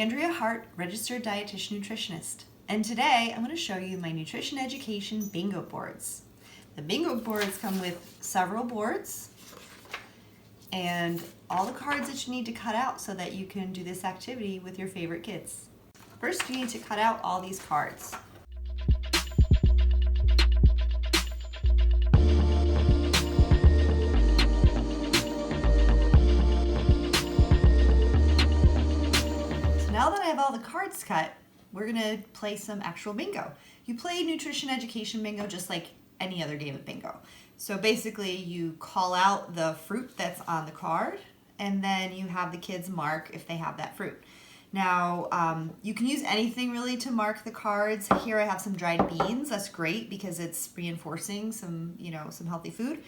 Andrea Hart, registered dietitian nutritionist, and today I'm going to show you my nutrition education bingo boards. The bingo boards come with several boards and all the cards that you need to cut out so that you can do this activity with your favorite kids. First, you need to cut out all these cards. Now that I have all the cards cut, we're gonna play some actual bingo. You play nutrition education bingo just like any other game of bingo. So basically you call out the fruit that's on the card and then you have the kids mark if they have that fruit. Now, you can use anything really to mark the cards. Here I have some dried beans. That's great because it's reinforcing some healthy food.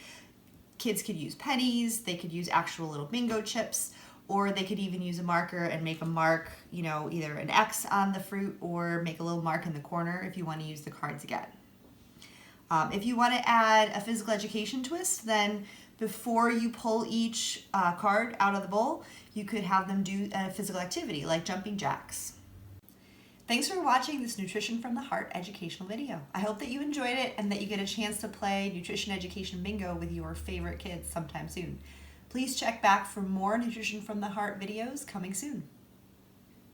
Kids could use pennies, they could use actual little bingo chips, or they could even use a marker and make a mark, either an X on the fruit or make a little mark in the corner if you want to use the cards again. If you want to add a physical education twist, then before you pull each card out of the bowl, you could have them do a physical activity like jumping jacks. Thanks for watching this Nutrition from the Heart educational video. I hope that you enjoyed it and that you get a chance to play nutrition education bingo with your favorite kids sometime soon. Please check back for more Nutrition from the Heart videos coming soon.